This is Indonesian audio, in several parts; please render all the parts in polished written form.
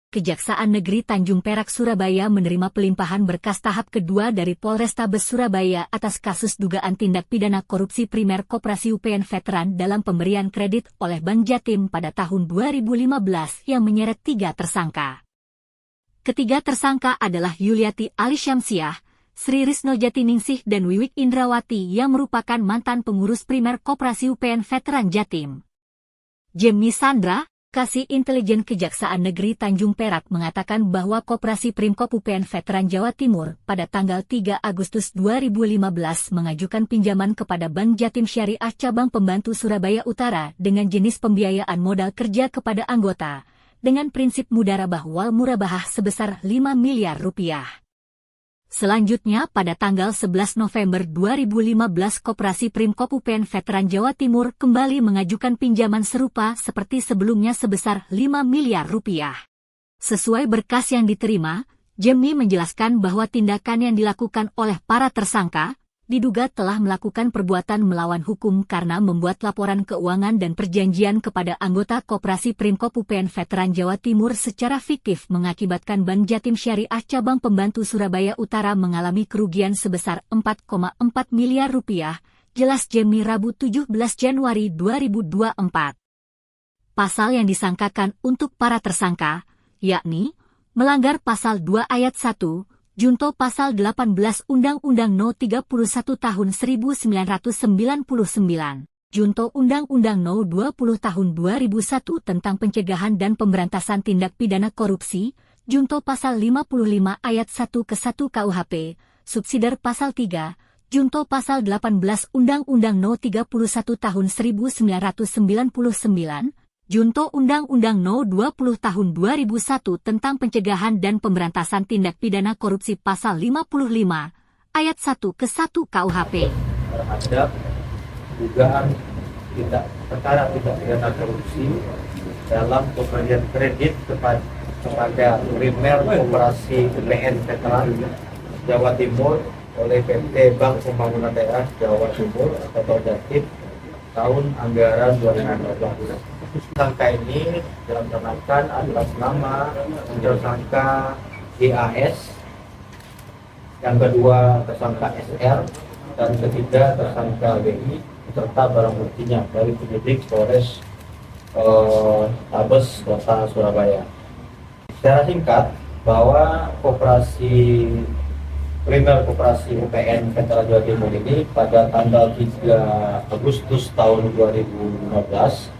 Kejaksaan Negeri Tanjung Perak Surabaya menerima pelimpahan berkas tahap kedua dari Polrestabes Surabaya atas kasus dugaan tindak pidana korupsi primer Koperasi UPN Veteran dalam pemberian kredit oleh Bank Jatim pada tahun 2015 yang menyeret 3 tersangka. Ketiga tersangka adalah Yuliati Alisyamsiah, Sri Risno Jatiningsih dan Wiwik Indrawati yang merupakan mantan pengurus primer Koperasi UPN Veteran Jatim. Jemmy Sandra, Kasih Intelijen Kejaksaan Negeri Tanjung Perak mengatakan bahwa Koperasi Primkop UPN Veteran Jawa Timur pada tanggal 3 Agustus 2015 mengajukan pinjaman kepada Bank Jatim Syariah Cabang Pembantu Surabaya Utara dengan jenis pembiayaan modal kerja kepada anggota, dengan prinsip mudarabah wal murabahah sebesar 5 miliar rupiah. Selanjutnya pada tanggal 11 November 2015 Koperasi Primkop UPN Veteran Jawa Timur kembali mengajukan pinjaman serupa seperti sebelumnya sebesar 5 miliar rupiah. Sesuai berkas yang diterima, Jemmy menjelaskan bahwa tindakan yang dilakukan oleh para tersangka diduga telah melakukan perbuatan melawan hukum karena membuat laporan keuangan dan perjanjian kepada anggota Koperasi Primkop UPN Veteran Jawa Timur secara fiktif mengakibatkan Bank Jatim Syariah Cabang Pembantu Surabaya Utara mengalami kerugian sebesar 4,4 miliar rupiah, jelas Jemmy Rabu 17 Januari 2024. Pasal yang disangkakan untuk para tersangka, yakni melanggar Pasal 2 Ayat 1, Junto Pasal 18 Undang-Undang No 31 Tahun 1999, Junto Undang-Undang No 20 Tahun 2001 tentang Pencegahan dan Pemberantasan Tindak Pidana Korupsi, Junto Pasal 55 Ayat 1 ke 1 KUHP, Subsidiar Pasal 3, Junto Pasal 18 Undang-Undang No 31 Tahun 1999, Junto Undang-Undang No 20 Tahun 2001 tentang Pencegahan dan Pemberantasan Tindak Pidana Korupsi Pasal 55, Ayat 1 ke 1 KUHP. Terhadap dugaan perkara tindak pidana korupsi dalam pemberian kredit kepada primer Koperasi UPN Veteran Jawa Timur oleh PT Bank Pembangunan Daerah Jawa Timur atau Jatim tahun anggaran 2015. Tersangka ini dilaksanakan atas nama tersangka GAS, yang kedua tersangka SR, dan ketiga tersangka BI serta barang buktinya dari penyidik Polres Tabes Kota Surabaya. Secara singkat, bahwa primer Koperasi UPN Veteran Jawa Timur ini pada tanggal 3 Agustus tahun 2015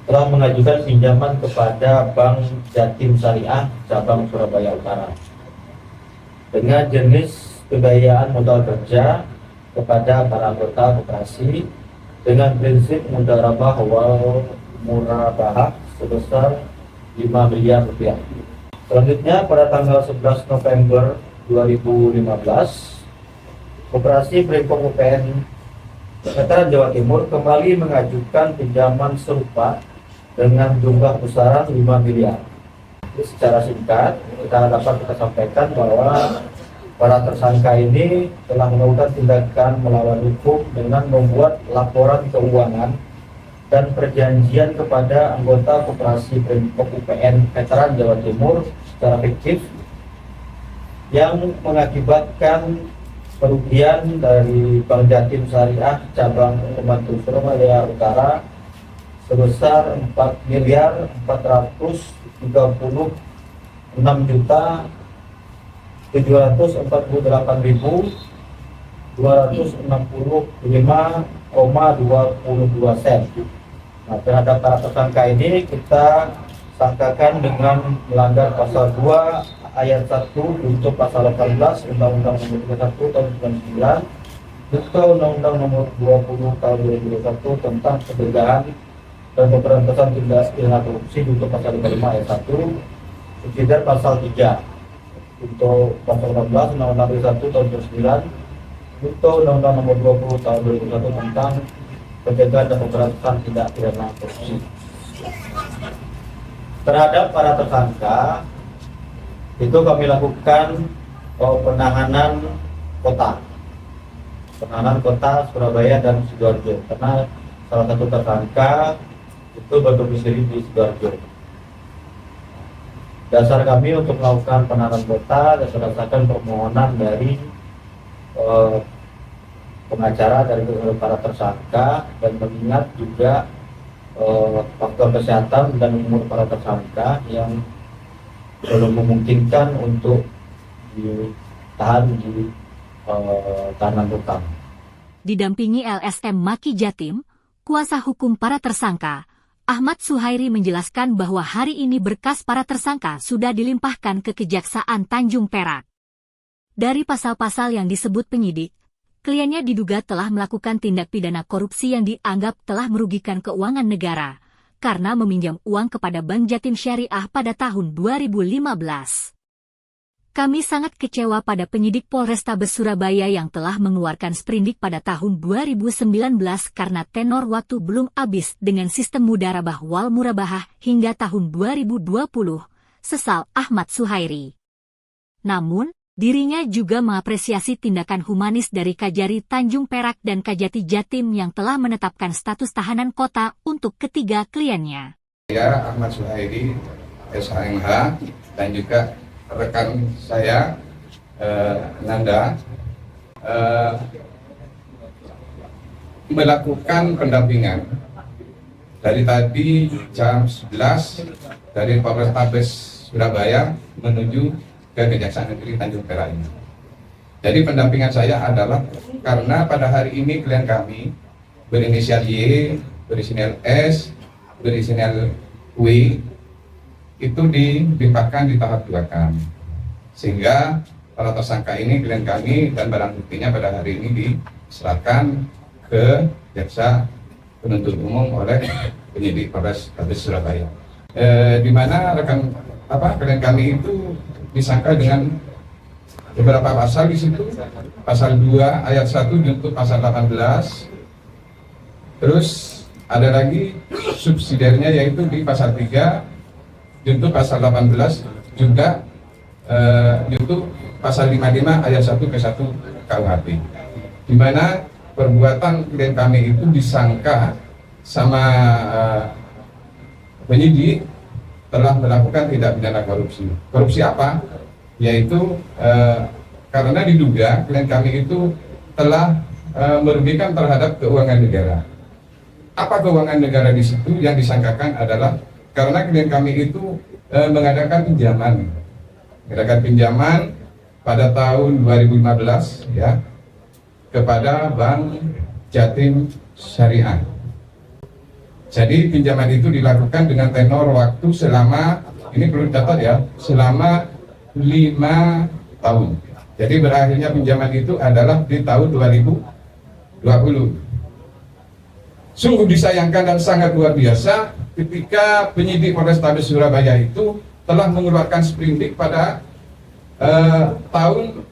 telah mengajukan pinjaman kepada Bank Jatim Syariah Cabang Surabaya Utara dengan jenis pembiayaan modal kerja kepada para anggota koperasi dengan prinsip mudarabah wal murabahah sebesar 5 miliar rupiah. Selanjutnya pada tanggal 11 November 2015 Koperasi Primkop UPN Veteran Jawa Timur kembali mengajukan pinjaman serupa dengan jumlah besaran 5 miliar. Jadi secara singkat, kita sampaikan bahwa para tersangka ini telah melakukan tindakan melawan hukum dengan membuat laporan keuangan dan perjanjian kepada anggota Koperasi Primkop UPN Veteran Jawa Timur secara fiktif yang mengakibatkan kerugian dari Bank Jatim Syariah Cabang Pembantu Surabaya Utara sebesar 4.438.265,22 sen. Nah, terhadap para tersangka ini kita sangkakan dengan melanggar Pasal 2 Ayat 1 untuk Pasal 18 Undang-Undang Nomor 31 Tahun 1999, juga Undang-Undang Nomor 20 Tahun 2021 tentang Pencegahan dan Pemberantasan Tindak Pidana Korupsi untuk Pasal 55 Ayat 1, subsidiar Pasal 3 untuk Pasal 18 Undang-Undang 1 Tahun 2009, untuk Undang-Undang Nomor 20 Tahun 2021 tentang Pencegahan dan Pemberantasan Tindak Pidana Korupsi. Terhadap para tersangka itu kami lakukan penahanan kota Surabaya dan Sidoarjo, karena salah satu tersangka itu berdomisili di Sidoarjo. Dasar kami untuk melakukan penahanan kota berdasarkan permohonan dari pengacara dari para tersangka, dan mengingat juga faktor kesehatan dan umur para tersangka yang belum memungkinkan untuk ditahan di tahanan rutan. Didampingi LSM Maki Jatim, kuasa hukum para tersangka, Ahmad Suhairi menjelaskan bahwa hari ini berkas para tersangka sudah dilimpahkan ke Kejaksaan Tanjung Perak. Dari pasal-pasal yang disebut penyidik, kliennya diduga telah melakukan tindak pidana korupsi yang dianggap telah merugikan keuangan negara, karena meminjam uang kepada Bank Jatim Syariah pada tahun 2015. Kami sangat kecewa pada penyidik Polrestabes Surabaya yang telah mengeluarkan sprindik pada tahun 2019 karena tenor waktu belum habis dengan sistem mudarabah wal murabahah hingga tahun 2020, sesal Ahmad Suhairi. Namun, dirinya juga mengapresiasi tindakan humanis dari Kajari Tanjung Perak dan Kajati Jatim yang telah menetapkan status tahanan kota untuk ketiga kliennya. Saya Ahmad Suhairi, SHMH, dan juga rekan saya Nanda melakukan pendampingan dari tadi jam 11 dari Polrestabes Surabaya menuju ke Kejaksaan Negeri Tanjung Perak ini. Jadi pendampingan saya adalah karena pada hari ini klien kami berinisial Y, berinisial S, berinisial W itu dilimpahkan di tahap 2 kami, sehingga para tersangka ini klien kami dan barang buktinya pada hari ini diserahkan ke jaksa penuntut umum oleh penyidik Polrestabes Surabaya. Di mana klien kami itu disangka dengan beberapa pasal di situ, pasal 2 ayat 1 junto pasal 18, terus ada lagi subsidiarnya yaitu di pasal 3 junto pasal 18 juga junto pasal 55 ayat 1 ke 1 KUHP, di mana perbuatan klien kami itu disangka sama penyidik telah melakukan tindak pidana korupsi. Korupsi apa? Yaitu karena diduga klien kami itu telah merugikan terhadap keuangan negara. Apa keuangan negara di situ? Yang disangkakan adalah karena klien kami itu mengadakan pinjaman pada tahun 2015 ya kepada Bank Jatim Syariah. Jadi pinjaman itu dilakukan dengan tenor waktu selama, ini perlu dicatat ya, selama 5 tahun. Jadi berakhirnya pinjaman itu adalah di tahun 2020. Sungguh disayangkan dan sangat luar biasa ketika penyidik Polrestabes Surabaya itu telah mengeluarkan sprindik pada tahun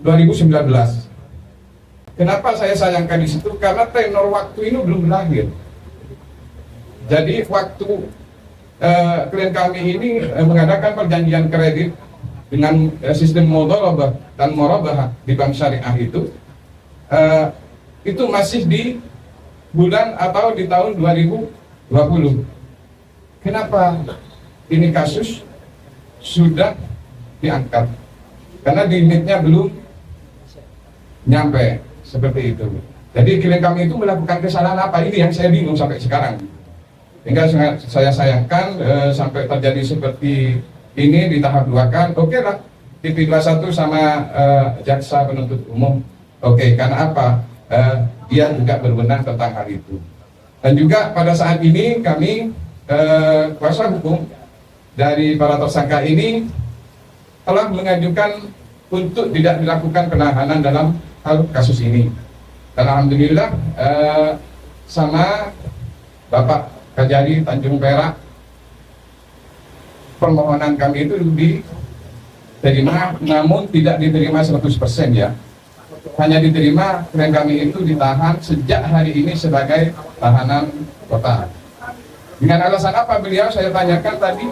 2019. Kenapa saya sayangkan di situ? Karena tenor waktu ini belum berakhir. Jadi waktu klien kami ini mengadakan perjanjian kredit dengan sistem mudharabah dan murabahah di Bank Syariah itu masih di bulan atau di tahun 2020. Kenapa ini kasus sudah diangkat? Karena limitnya belum nyampe seperti itu. Jadi klien kami itu melakukan kesalahan apa? Ini yang saya bingung sampai sekarang. Hingga saya sayangkan sampai terjadi seperti ini di tahap 2 kan. Oke lah, TV21 sama jaksa penuntut umum. Oke, karena apa? Dia juga berwenang tentang hal itu. Dan juga pada saat ini kami kuasa hukum dari para tersangka ini telah mengajukan untuk tidak dilakukan penahanan dalam hal kasus ini. Dan alhamdulillah sama Bapak Kajari Tanjung Perak permohonan kami itu diterima, namun tidak diterima 100% ya. Hanya diterima klien kami itu ditahan sejak hari ini sebagai tahanan kota. Dengan alasan apa beliau? Saya tanyakan tadi,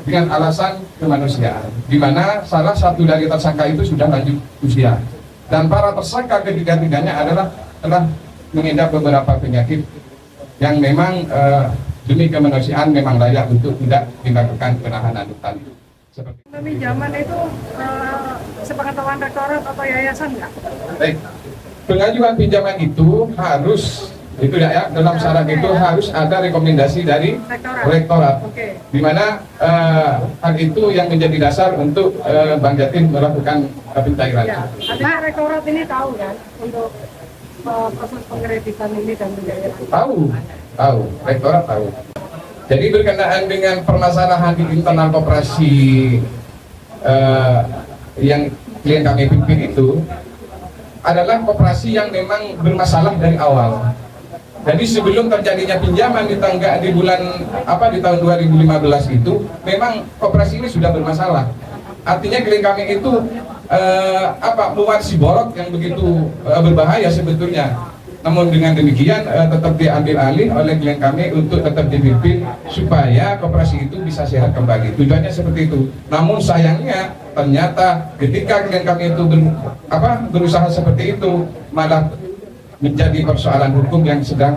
dengan alasan kemanusiaan, di mana salah satu dari tersangka itu sudah lanjut usia, dan para tersangka ketiga-tiganya adalah telah mengidap beberapa penyakit yang memang demi kemanusiaan memang layak untuk tidak dilakukan penahanan hutan. Seperti Pinjaman itu sepengetahuan rektorat atau yayasan nggak? baik, pengajuan pinjaman itu harus ya dalam syarat itu harus ada rekomendasi dari rektorat. Oke. Di mana hal itu yang menjadi dasar untuk Bank Jatim melakukan pencairan. Ya, artinya rektorat ini tahu kan untuk proses pengkreditan ini dan pembayaran. Tahu, rektorat tahu. Jadi berkenaan dengan permasalahan di internal koperasi yang klien kami pimpin itu adalah koperasi yang memang bermasalah dari awal. Jadi sebelum terjadinya pinjaman di bulan di tahun 2015 itu memang koperasi ini sudah bermasalah. Artinya klien kami itu muat siborok yang begitu berbahaya sebetulnya. Namun dengan demikian tetap diambil alih oleh klien kami untuk tetap dipimpin supaya koperasi itu bisa sehat kembali. Tujuannya seperti itu. Namun sayangnya ternyata ketika klien kami itu berusaha seperti itu malah menjadi persoalan hukum yang sedang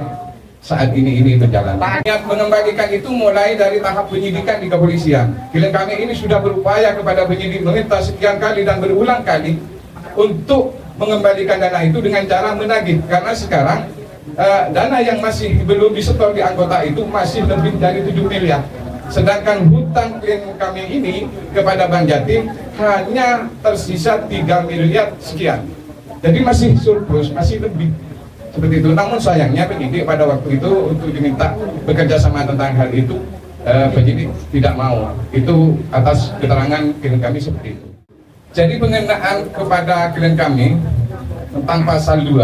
saat ini berjalan. Niat mengembalikan itu mulai dari tahap penyidikan di kepolisian. Klien kami ini sudah berupaya kepada penyidik meminta sekian kali dan berulang kali untuk mengembalikan dana itu dengan cara menagih, karena sekarang dana yang masih belum disetor di anggota itu masih lebih dari 7 miliar, sedangkan hutang klien kami ini kepada Bank Jatim hanya tersisa 3 miliar sekian, jadi masih surplus, masih lebih seperti itu. Namun sayangnya penyidik pada waktu itu untuk diminta bekerja sama tentang hal itu, penyidik tidak mau. Itu atas keterangan klien kami seperti itu. Jadi pengenaan kepada klien kami tentang pasal 2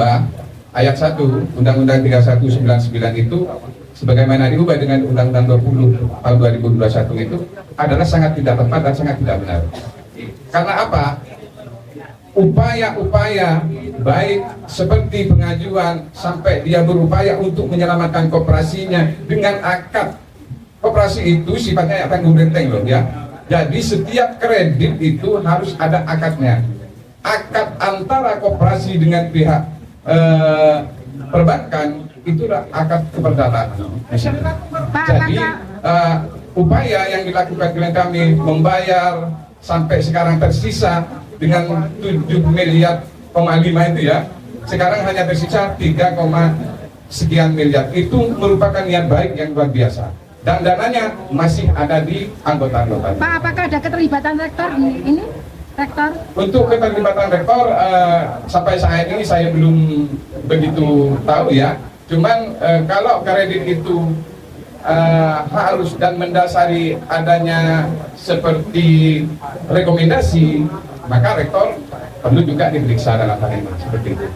ayat 1 Undang-Undang 3199 itu sebagaimana diubah dengan Undang-Undang 20 tahun 2021 itu adalah sangat tidak tepat dan sangat tidak benar. Karena apa? Upaya-upaya baik seperti pengajuan sampai dia berupaya untuk menyelamatkan koperasinya dengan akad. Koperasi itu sifatnya akan benteng loh ya. Jadi setiap kredit itu harus ada akadnya. Akad antara koperasi dengan pihak perbankan itulah akad keperdataan. Jadi upaya yang dilakukan klien kami membayar sampai sekarang tersisa dengan 7 miliar 5 itu ya. Sekarang hanya tersisa 3, sekian miliar. Itu merupakan niat baik yang luar biasa. Dan dananya masih ada di anggota-anggota. Pak, apakah ada keterlibatan rektor ini? Rektor? Untuk keterlibatan rektor sampai saat ini saya belum begitu tahu ya. Cuman kalau kredit itu harus dan mendasari adanya seperti rekomendasi, maka rektor perlu juga diperiksa dalam hal ini seperti itu.